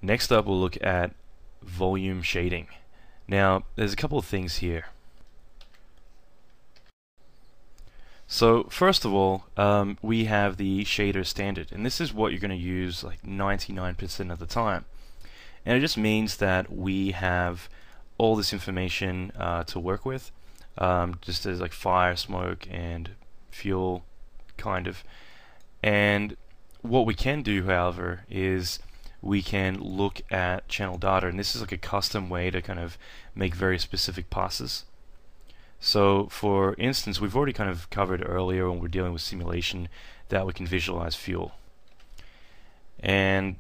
Next up, we'll look at volume shading. Now, there's a couple of things here. So first of all, we have the shader standard, and this is what you're going to use like 99% of the time. And it just means that we have all this information to work with, just as like fire, smoke, and fuel, kind of. And what we can do, however, is we can look at channel data, and this is like a custom way to kind of make very specific passes. So for instance, we've already kind of covered earlier when we're dealing with simulation that we can visualize fuel. And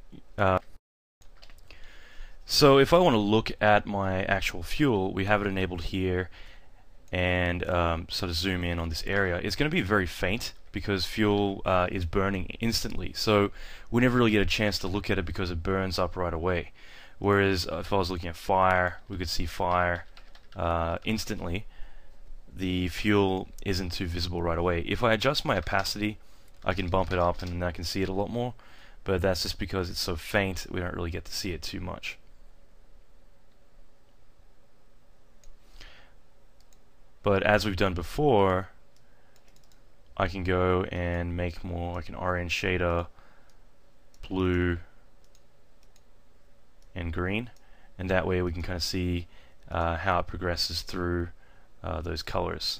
so if I want to look at my actual fuel, we have it enabled here, and sort of zoom in on this area. It's going to be very faint because fuel is burning instantly, so we never really get a chance to look at it because it burns up right away. Whereas if I was looking at fire, we could see fire instantly. The fuel isn't too visible right away. If I adjust my opacity, I can bump it up and I can see it a lot more, but that's just because it's so faint we don't really get to see it too much. But as we've done before, I can go and make more like an orange shader, blue, and green, and that way we can kind of see how it progresses through those colors.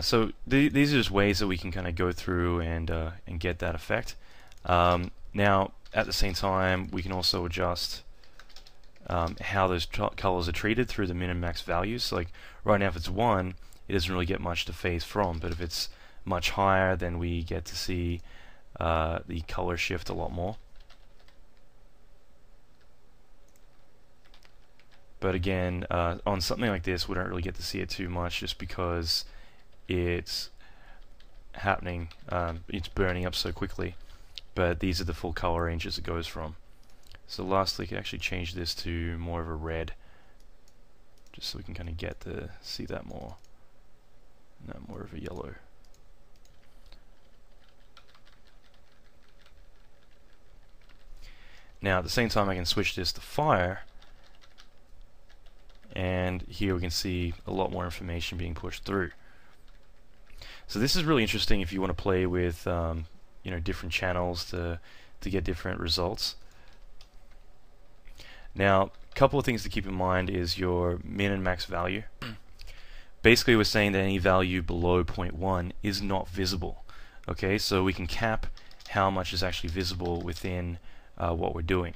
So these are just ways that we can kind of go through and get that effect. Now, at the same time, we can also adjust how those colors are treated through the min and max values. So like right now, if it's 1, it doesn't really get much to phase from, but if it's much higher, then we get to see the color shift a lot more. But again, on something like this, we don't really get to see it too much just because it's happening, it's burning up so quickly. But these are the full color ranges it goes from. So lastly, you can actually change this to more of a red, just so we can kind of get to see that more. No, more of a yellow. Now at the same time I can switch this to fire, and here we can see a lot more information being pushed through. So this is really interesting if you want to play with you know, different channels to get different results. Now, a couple of things to keep in mind is your min and max value. Basically we're saying that any value below 0.1 is not visible. Okay, so we can cap how much is actually visible within what we're doing.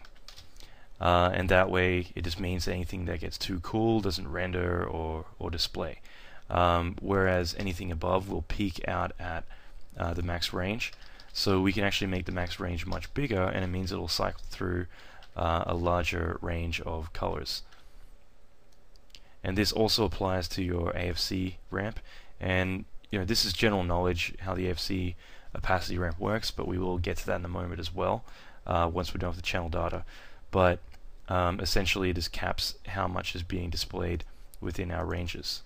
And that way it just means that anything that gets too cool doesn't render or display. Whereas anything above will peak out at the max range. So we can actually make the max range much bigger, and it means it'll cycle through a larger range of colors. And this also applies to your AFC ramp. And you know, this is general knowledge how the AFC opacity ramp works, but we will get to that in a moment as well once we're done with the channel data. But essentially it just caps how much is being displayed within our ranges.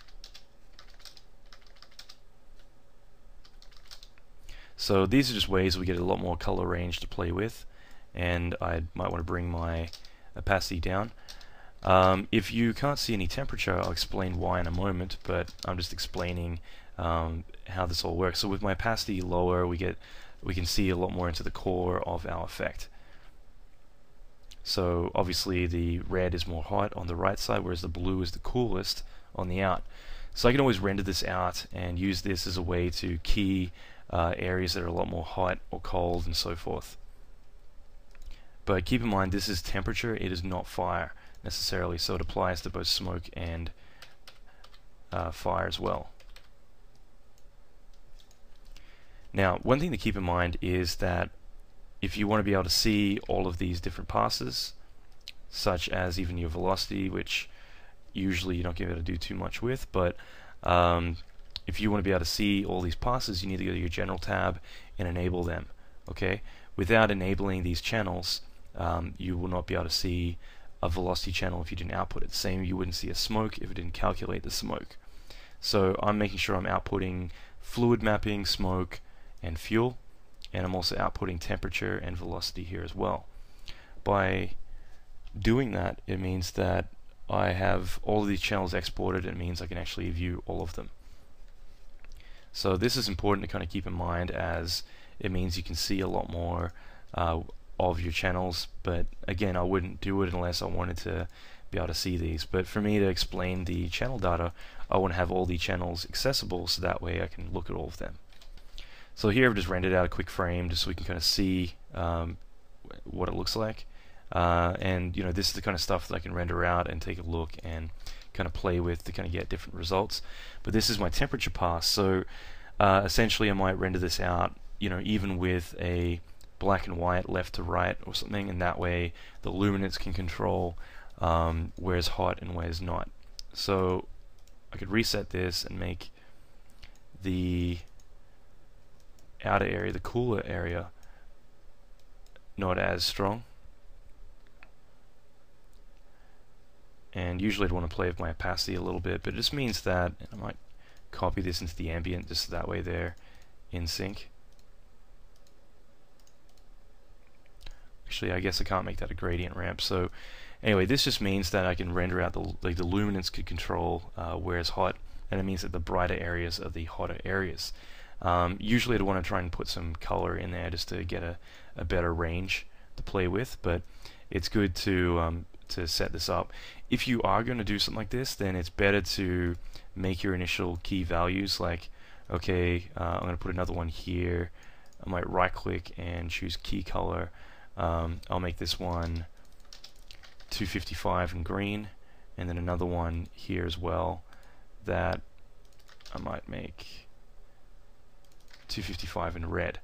So these are just ways we get a lot more color range to play with, and I might want to bring my opacity down. If you can't see any temperature, I'll explain why in a moment, but I'm just explaining how this all works. So with my opacity lower, we can see a lot more into the core of our effect. So obviously the red is more hot on the right side, whereas the blue is the coolest on the out. So I can always render this out and use this as a way to key areas that are a lot more hot or cold and so forth. But keep in mind, this is temperature, it is not fire necessarily, so it applies to both smoke and fire as well. Now, one thing to keep in mind is that if you want to be able to see all of these different passes, such as even your velocity, which usually you don't get able to do too much with, but if you want to be able to see all these passes, you need to go to your General tab and enable them. Okay? Without enabling these channels, you will not be able to see a velocity channel if you didn't output it. Same, you wouldn't see a smoke if it didn't calculate the smoke. So I'm making sure I'm outputting fluid mapping, smoke, and fuel, and I'm also outputting temperature and velocity here as well. By doing that, it means that I have all of these channels exported. It means I can actually view all of them. So this is important to kind of keep in mind, as it means you can see a lot more of your channels. But again, I wouldn't do it unless I wanted to be able to see these. But for me to explain the channel data, I want to have all the channels accessible, so that way I can look at all of them. So here I've just rendered out a quick frame just so we can kind of see what it looks like. And you know, this is the kind of stuff that I can render out and take a look and kind of play with to kind of get different results. But this is my temperature pass, so essentially I might render this out, you know, even with a black and white left to right or something, and that way the luminance can control where's hot and where's not. So I could reset this and make the outer area, the cooler area, not as strong. And usually I'd want to play with my opacity a little bit, but it just means that I might copy this into the ambient just so that way they're in sync. Actually, I guess I can't make that a gradient ramp. So anyway, this just means that I can render out the luminance could control where it's hot, and it means that the brighter areas are the hotter areas. Usually I'd want to try and put some color in there just to get a better range to play with, but it's good to set this up. If you are going to do something like this, then it's better to make your initial key values like, okay, I'm going to put another one here. I might right click and choose key color. I'll make this one 255 in green, and then another one here as well that I might make 255 in red,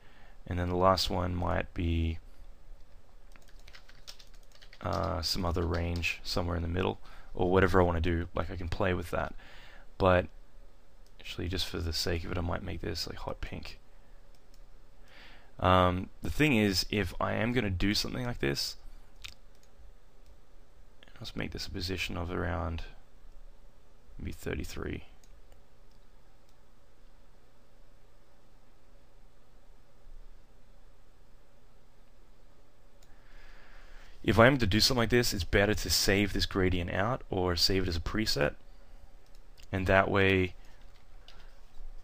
and then the last one might be some other range somewhere in the middle, or whatever I want to do. Like, I can play with that, but actually just for the sake of it I might make this like hot pink. The thing is, if I am going to do something like this, let's make this a position of around maybe 33. If I am to do something like this, it's better to save this gradient out or save it as a preset, and that way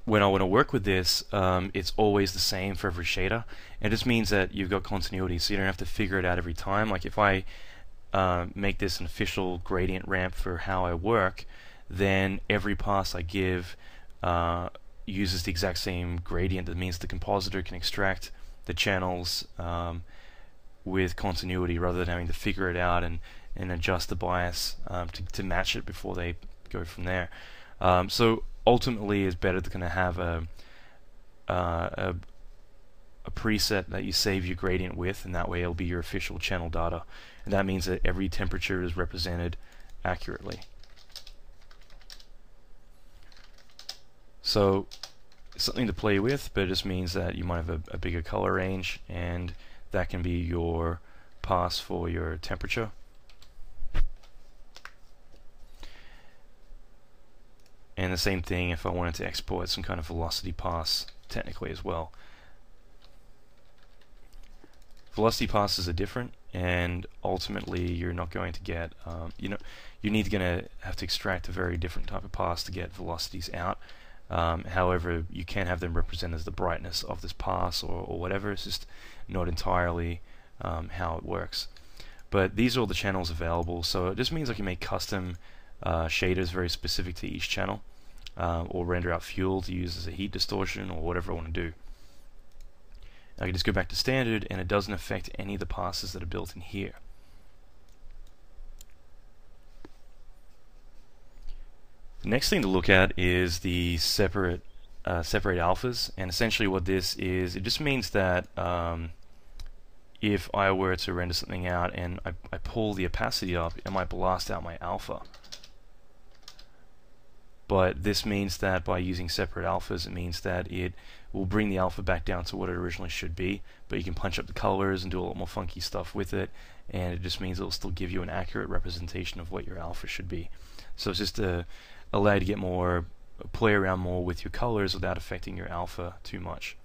when I want to work with this, it's always the same for every shader. And it just means that you've got continuity, so you don't have to figure it out every time. Like if I make this an official gradient ramp for how I work, then every pass I give uses the exact same gradient. That means the compositor can extract the channels with continuity rather than having to figure it out and adjust the bias to match it before they go from there. So ultimately it's better to kind of have a preset that you save your gradient with, and that way it'll be your official channel data, and that means that every temperature is represented accurately. So it's something to play with, but it just means that you might have a bigger color range, and that can be your pass for your temperature. And the same thing if I wanted to export some kind of velocity pass technically as well. Velocity passes are different, and ultimately you're not going to get, you're going to have to extract a very different type of pass to get velocities out. However, you can have them represent as the brightness of this pass or whatever. It's just not entirely how it works. But these are all the channels available, so it just means I can make custom shaders very specific to each channel, or render out fuel to use as a heat distortion or whatever I want to do. I can just go back to standard, and it doesn't affect any of the passes that are built in here. The next thing to look at is the separate alphas, and essentially what this is, it just means that if I were to render something out and I pull the opacity up, it might blast out my alpha. but this means that by using separate alphas, it means that it will bring the alpha back down to what it originally should be, but you can punch up the colors and do a lot more funky stuff with it, and it just means it will still give you an accurate representation of what your alpha should be. So it's just to allow you to get more, play around more with your colors without affecting your alpha too much.